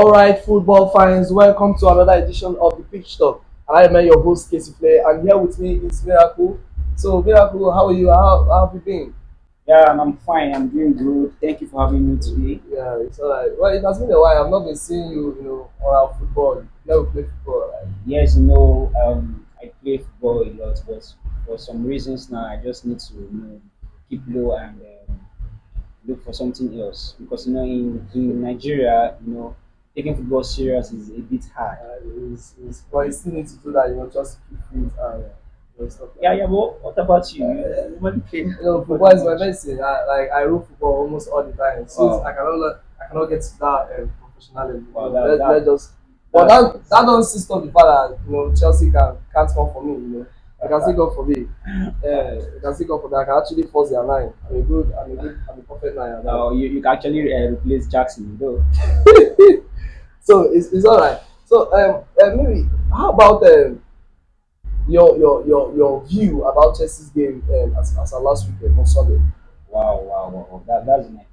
All right, football fans, welcome to another edition of the Pitch Talk. And I am your host, Casey Flay, and here with me is Miracle. So, Miracle, how are you? How have you been? Yeah, and I'm fine. I'm doing good. Thank you for having me today. Yeah, it's all right. Well, it has been a while. I've not been seeing you, on our football. You never play football, right? Yes, I play football a lot, but for some reasons now, I just need to keep low and look for something else because in Nigeria, taking football serious is a bit hard. But you still need to do that, just to keep fit and stuff like Yeah, that. yeah. But what about you? You normally play Football is football? my medicine. I root football almost all the time. Since Wow, I cannot get to that professionalism. wow, Let just. But that's that don't stop the fact that Chelsea can't come for me. They can still go for me. Yeah, they can still go for me. I can actually force their line. I'm a perfect nine at that. you can actually replace Jackson, though. So it's all right. So maybe how about your view about Chelsea's game as our last weekend on Sunday? Wow, wow, wow, wow. That's a nice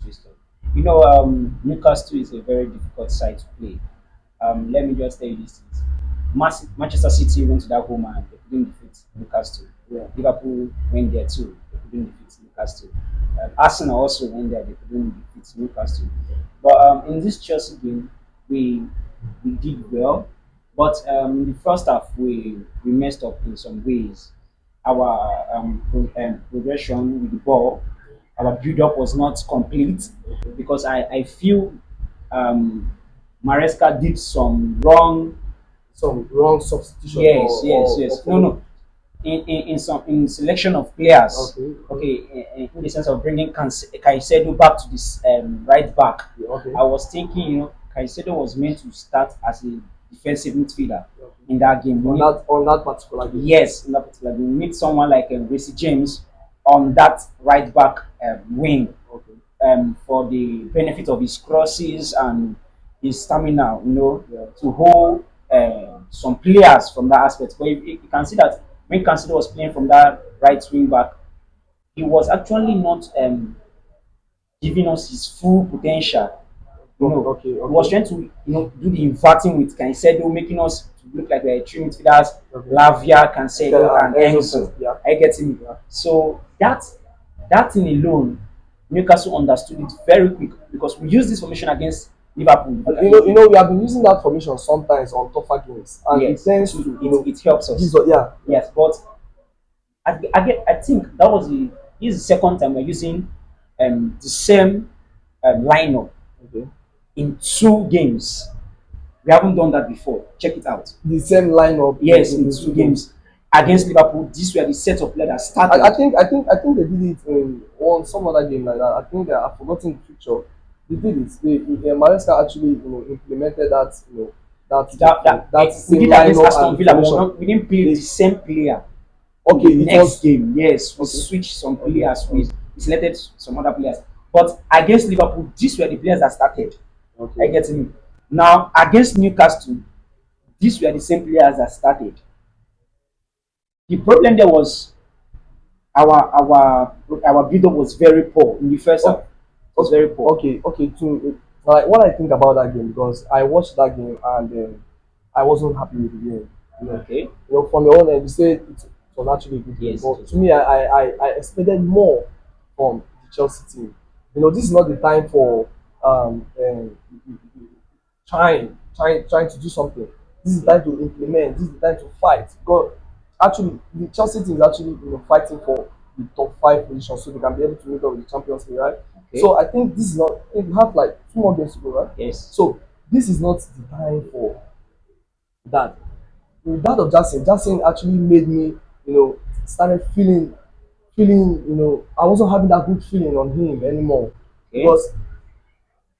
question. Newcastle is a very difficult side to play. Let me just tell you these things. Manchester City went to that home and they couldn't defeat Newcastle. Yeah. Liverpool went there too. They couldn't defeat Newcastle. Arsenal also went there. They couldn't defeat Newcastle. But in this Chelsea game, we we did well. But in the first half, we messed up in some ways. Our progression with the ball, our build up was not complete because I feel um, Maresca did some wrong. Some wrong substitution Yes, yes, or yes. No, follow. no. In some in selection of players. Okay. Okay, in the sense of bringing Caicedo back to this right back. Yeah, okay. I was thinking, Caicedo was meant to start as a defensive midfielder Okay. in that game. On that particular game. Yes, in that particular game, we need someone like Reece James on that right back wing Okay. for the benefit of his crosses and his stamina, Yeah. to hold some players from that aspect. But you can see that when Cancelo was playing from that right wing back, he was actually not giving us his full potential. Okay. He was trying to do the inverting with Caicedo, making us to look like we're three midfielders, Okay. Lavia, Cancelo, Yeah, and Enzo, Enzo. yeah. I get him. Yeah. So that thing alone, Newcastle understood it very quick because we used this formation against Liverpool. We have been using that formation sometimes on tougher games, and it Yes, tends to it helps us. yeah. Yes, but I think that was this is the second time we're using the same lineup Okay. in two games. We haven't done that before. Check it out. The same lineup. Yes, in two games against Liverpool. This were the set of players that started. I think they did it in some other game like that. I think I've forgotten the picture. They did it. Maresca actually implemented that that We same did that against lineup Aston and Villa, but formation. we didn't play the same player. Okay, The it next was game, yes, we okay. switched some players. We selected some other players. But against Liverpool, these were the players that started. I Okay. get me. Now against Newcastle, these were the same players that started. The problem there was our build up was very poor in the first half. Oh, It was very poor. okay. To like what I think about that game because I watched that game and I wasn't happy with the game. Okay. From your own end, you say it was actually a good game, Yes. but to me, I expected more from the Chelsea team. This is not the time for trying to do something. This is the time to implement. This is the time to fight. Because actually, the Chelsea team is actually fighting for the top five position, so they can be able to meet up with the Champions League, right? Okay. So I think this is not. We have like 2 more games to go, right? Yes. So this is not the time for that. With that of Jackson actually made me, started feeling, I wasn't having that good feeling on him anymore Okay. because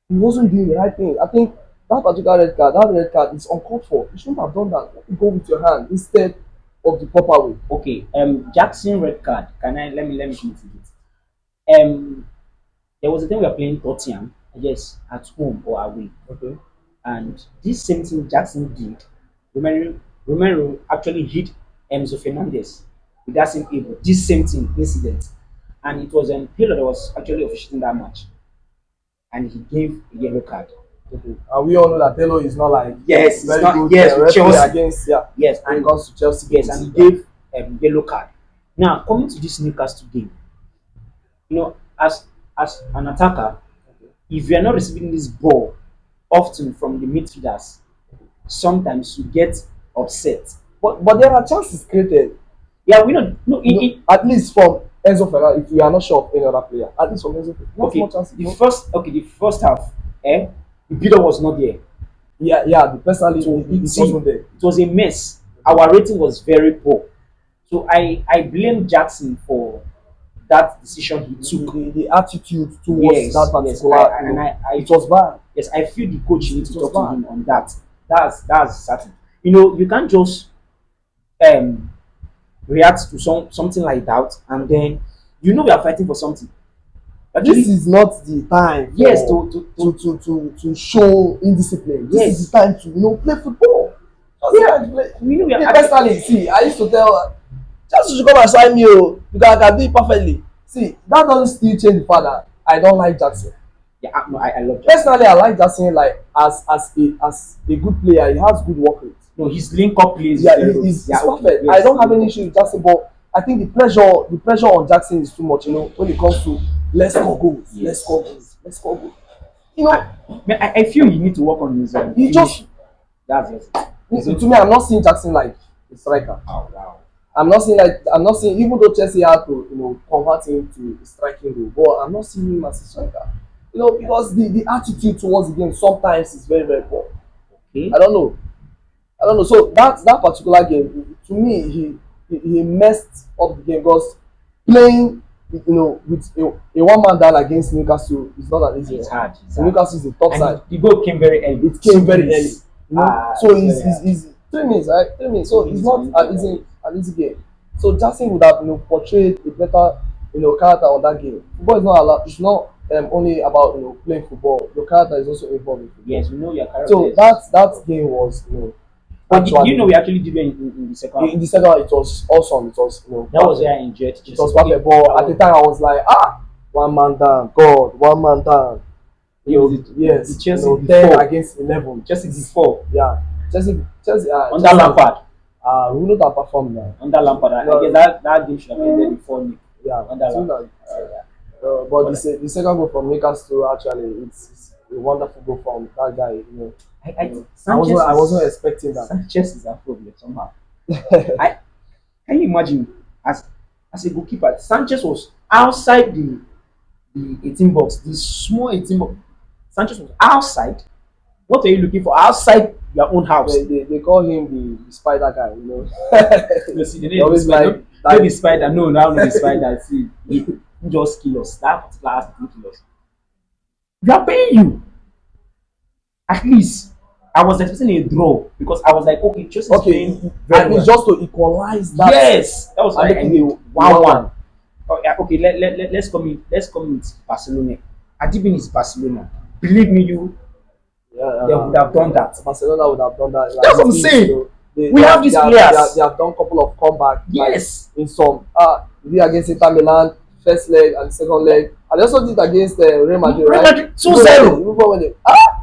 he wasn't doing the right thing. I think that red card is uncalled for. You shouldn't have done that. Go with your hand instead of the proper way. Okay. Jackson red card. Can I let me finish it? There was a time we were playing Tottenham, I guess, at home or away. Okay. And this same thing Jackson did. Romero actually hit Enzo Fernandez with that same able, this same thing incident. And it was Taylor that was actually officiating that match. And he gave a yellow card. Okay. And we all know that Taylor is not like Yes, it's very not. good Yes, with referee Chelsea. against, yeah, Yes, when it and comes to Chelsea yes, games. and he Yeah. gave yellow card. Now coming to this Newcastle game, as an attacker, if you are not receiving this ball often from the midfielders, sometimes you get upset. But there are chances created. Yeah, we don't. No, At least from Enzo Ferrari, if you are not sure of any other player, at least from Enzo Ferrari, he has more okay. chances. The first half, the builder was not there. Yeah, yeah. The personally, So it see, wasn't there. it was a mess. Our rating was very poor. So I blame Jackson for that decision he took. The attitude towards that Yes, yes, particular, it was bad. yes, I feel the coach need It to was talk to bad. him on that. That's certain. You can't just um react to something like that, and then we are fighting for something. This Actually, is not the time yes, for to show indiscipline. This is yes, the time to play football. Just the yeah, time to play. we are Me actually, personally, see, I used to tell her, just you should come and sign me, oh, because I can do it perfectly. See, that doesn't still change the fact that I don't like Jackson. yeah, no, I love Jackson. Personally, I like Jackson like as a good player. He has good work rate. No, his link up plays Yeah, very good. he's Yeah, okay, perfect. yes, I don't have any issue with Jackson, but I think the pressure on Jackson is too much. When it comes to let's score goals, let's yes. score goals, let's score goals. You know, I feel you need to work on his he finish. just That's just it. to me, I'm not seeing Jackson like a striker. Oh, wow. I'm not seeing even though Chelsea had to convert him to a striking role, but I'm not seeing him as a striker. Because the attitude towards the game sometimes is very very poor. Okay. I don't know. So that particular game, to me, he messed up the game because playing, with a one man down against Newcastle is not that easy. It's hard. It's hard. Newcastle is a top And side. the goal came very early. It came very 2 early. minutes. So It's very he's 3 minutes, right? 3 minutes. So it's not Very an easy game. So Jackson would have portrayed a better character on that game. Football is not allowed. It's not only about playing football. Your character is also involved in football. Yes, we know your character. So that game was But actually, we actually did well in the second half. in the second half, it was awesome. It was That was where I enjoyed it. it was perfect. But at the time, I was like, one man down, God, one man down. Yes, the Chelsea 10 before. against 11. Chelsea before. Yeah, Chelsea. Under Chelsea, Lampard. we know that perform now. Under Lampard. No. I guess that game should have ended before Nick. Yeah, Under so Lampard. but the second goal from Newcastle actually it's a wonderful goal from that guy. I wasn't expecting that. Sanchez is a problem somehow. Can you imagine as a goalkeeper, Sanchez was outside the 18 box, the small 18 box. Sanchez was outside. What are you looking for? Outside your own house. They call him the spider guy. You see, the They name always is spider. like No, the spider. No, now not the spider. See, he just kill us. That particular has to kill us. We are paying you. At least I was expecting a draw because I was like, okay, Chelsea is playing very and well. it's just to equalize that. Yes, that was and like making it 1-1. Oh, yeah, okay, let's come with Barcelona. Adibin is Barcelona. Believe me, they would have done that. Barcelona would have done that. That's what I'm saying. We have these players. They have done a couple of comebacks. Yes. In some. They did against Inter Milan, first leg and second leg. And they also did against Real Madrid, Real right? Madrid 2-0. Even when they,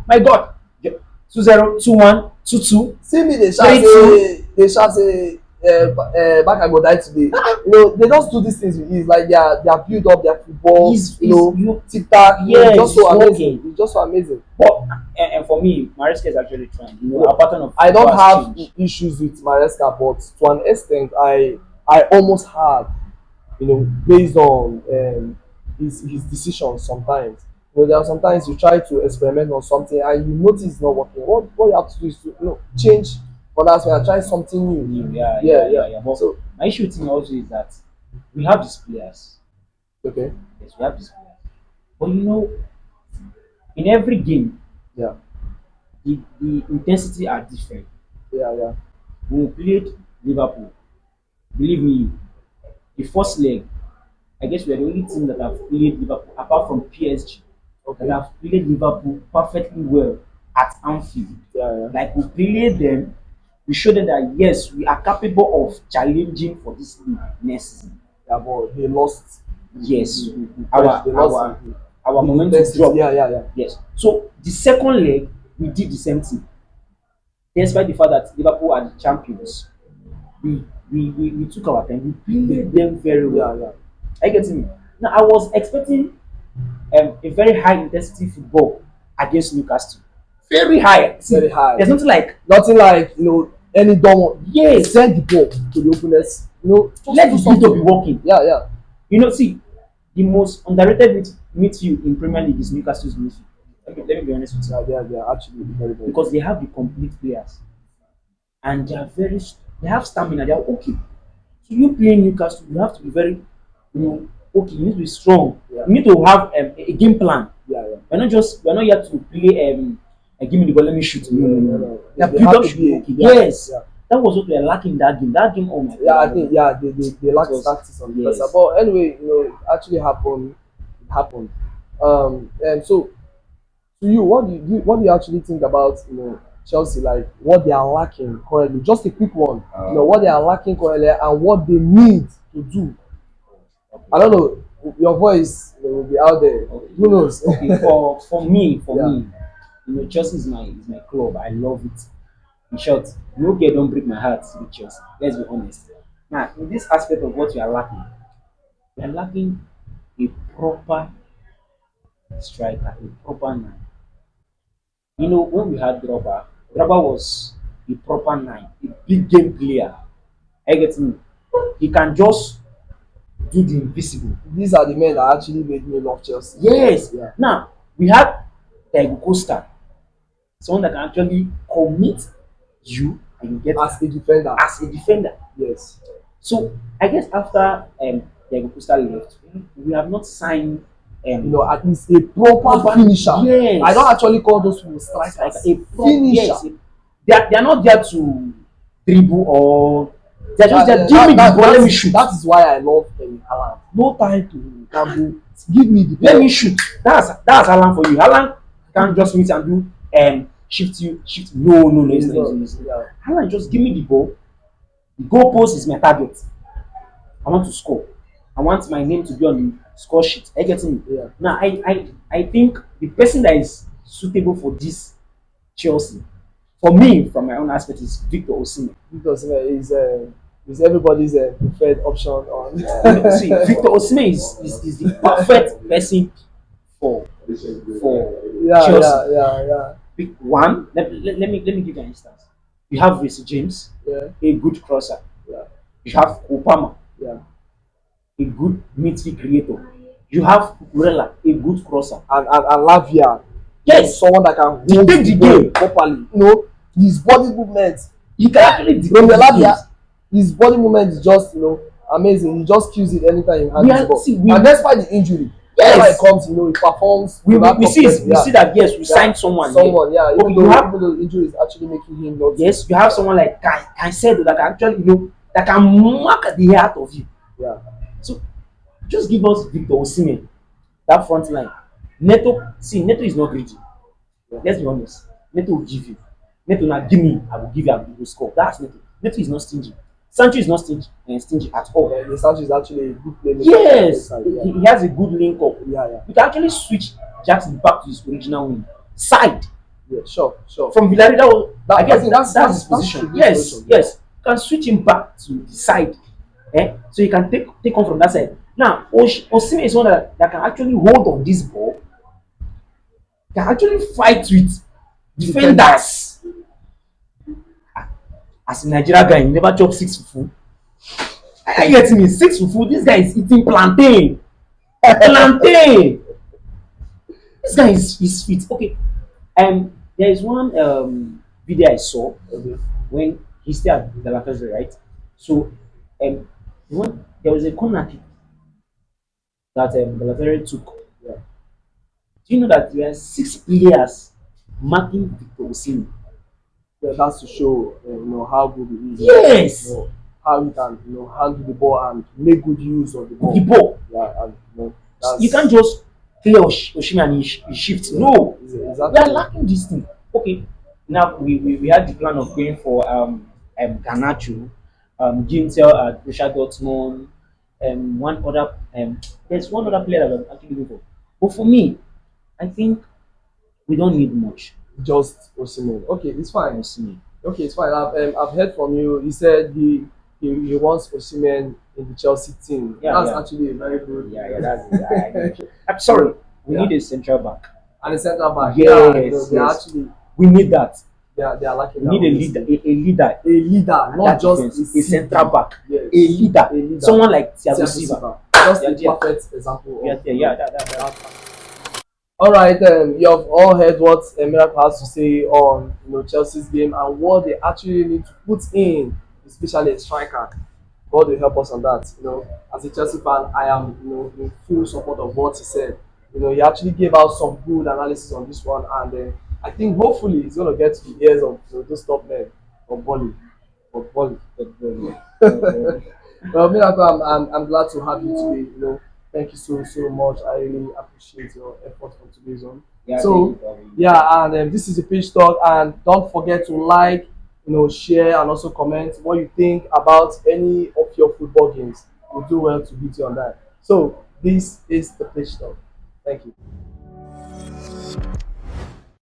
My God. 2-0, 2-1, 2-2. see me, they shout say, Baka go die today. They just do these things with ease. Like they are build up their football, tic tac. Yes, It's just so it's amazing. working. It's just so amazing. But and for me, Maresca is actually trying. Our pattern of I don't football has have changed. issues with Maresca, but to an extent, I almost had, based on his decisions. Sometimes, there are sometimes you try to experiment on something and you notice it's not working. What you have to do is to change for that way and try something new. Yeah. But So my issue with him also is that we have these players. okay, Yes, we have these players. But in every game, yeah, the intensity are different. yeah. When we played Liverpool, believe me, the first leg, I guess we are the only team that have played Liverpool apart from PSG Okay, that have played Liverpool perfectly well at Anfield. yeah. Like we played them, we showed them that yes, we are capable of challenging for this league next season. Yeah, but they lost. Yes, They our lost. our The momentum intensity, dropped. yeah. Yes. So the second leg, we did the same thing. Despite the fact that Liverpool are the champions, we took our time. We played them very Yeah, well. yeah. Are you getting me? Now I was expecting a very high intensity football against Newcastle. Very high. Very See, high. there's nothing like Nothing like, any dumb. yes. Send the ball to the opponents. Just Let do the video be something. working. Yeah, yeah. See, the most underrated midfield in Premier League is Newcastle's midfield. Okay, let me be honest with you. Yeah, they are actually very, very Because good. they have the complete players and they have stamina. They are okay. So you play Newcastle, you have to be very, okay. You need to be strong. Yeah. You need to have a game plan. Yeah, yeah. We're not here to play give me the ball, let me shoot. No, no, no, no. The They build have up to should be be. okay. Yeah, Yes. yeah. That was what we were lacking in that game. That game, oh my Yeah, I god. think, yeah, they It lack was tactics on the first half. yes. But anyway, it actually happened. It happened. And so, to you, what do you actually think about Chelsea, like what they are lacking currently? Just a quick one. What they are lacking currently and what they need to do. I don't know. Your voice will be out there. Okay. Who knows? Okay, for Yeah. me, Chelsea is my club. I love it. In short, no girl don't break my heart with Chelsea. Let's be honest. Now, in this aspect of what we are lacking a proper striker, a proper nine. When we had Drogba was a proper nine, a big game player. I get me. He can just do the invisible. These are the men that actually made me love Chelsea. Yes. Yeah. Now we had Diego Costa, someone that can actually commit you and you get As a defender. as a defender. Yes. So I guess after Diego Costa left, we have not signed At least a proper finisher. Yes. I don't actually call those people like strikers. finisher. Finisher. Yes, they are not there to dribble or they're just there. That, Give me the that, ball, let me that's, shoot. that is why I love Haaland. No time to gamble. Give me the Let ball. me shoot. That's Alan for you. Alan can't just meet and do shift. No, it's not. Yeah. Alan, just give me the ball. The goal post is my target. I want to score. I want my name to be on the score sheet. Are you getting me? Yeah. Now, I think the person that is suitable for this Chelsea, for me, from my own aspect, is Victor Osimhen. Because is everybody's preferred option on. See, Victor Osimhen is the perfect person for Yeah, Chelsea. yeah. Pick one. Let me give you an instance. You have Reece James, Yeah, a good crosser. yeah, You have Opama, yeah. a good midfield creator. You have Cucurella, a good crosser. And Lavia. Yes, Someone that can hold dictate the ball game. properly. His body movement. He can actually dictate From the the Lavia, game. his body movement is just amazing. He just kills it anytime he has the ball. And despite the injury, Yes. whenever he comes, he performs. We, to we, that we top see level. we see that yes, we signed someone. Someone, yeah. Okay, Even though the injury is actually making him not. Yes, you have someone like Caicedo that can actually that can mark the heart of you. Yeah. So just give us Victor Osimhen, that front line. Neto is not greedy. Yeah. Let's be honest. Neto will give you. Neto now give me, I will give you a good score. That's Neto. Neto is not stingy. Sancho is not stingy at all. Yeah, the Sanchez is actually a good player. Yes, Yeah. he has a good link up. Yeah. We can actually switch Jackson back to his original wing side Yeah, sure. from Villarreal. I guess think that's his a position. good Yes, position. yes. You can switch him back to the side, so you can take on from that side. Now, Osimhen is one that can actually hold on this ball, can actually fight with defenders. As a Nigerian guy, you never chop six fufu. Are you getting me? Six fufu. This guy is eating plantain. Plantain. This guy is fit. Okay. There is one video I saw Okay. when he stayed at Galatasaray, right? So, there was a corner kick that Galatasaray took. Yeah. Do you know that there are 6 players marking Victor Osimhen? Yeah, that's to show how good he is. Yes. How he can handle the ball and make good use of the ball. The ball. Yeah, and You can't just clear Osimhen and he shifts. No. We are exactly. lacking this thing. Okay. Now we had the plan of going for Garnacho, Gintel at Borussia Dortmund, there's one other player that I'm actually looking for. But for me, I think we don't need much. Just Osimhen. Okay, it's fine. Osimhen. Okay, it's fine. I've heard from you. He said he wants Osimhen in the Chelsea team. Yeah, That's yeah, actually a very good. yeah. That's it. I agree. I'm you sorry. know, We yeah. need a central back. And the centre back. Yeah, Yes, they are yes. actually We need that. they are lacking We that need a leader, honestly. a leader A leader, at not that just defense, a a CB. central back, Yes, a leader, a leader. someone like Thiago Thiago Silva. Silva. Just Yeah, a yeah, perfect example yeah, of yeah, yeah. That. all right, you have all heard what Miracle has to say on Chelsea's game and what they actually need to put in, especially a striker. God will help us on that. As a Chelsea fan, I am in full support of what he said. He actually gave out some good analysis on this one, and I think hopefully it's going to get to the ears of those top men of Bolly. Of Bolly. Well, Miracle, I'm glad to have you today. Thank you so much. I really appreciate your effort on today's one. Yeah, thank you So, for having me. yeah, and this is the pitch talk. And don't forget to like, share, and also comment what you think about any of your football games. We'll do well to hit you on that. So, this is the pitch talk. Thank you.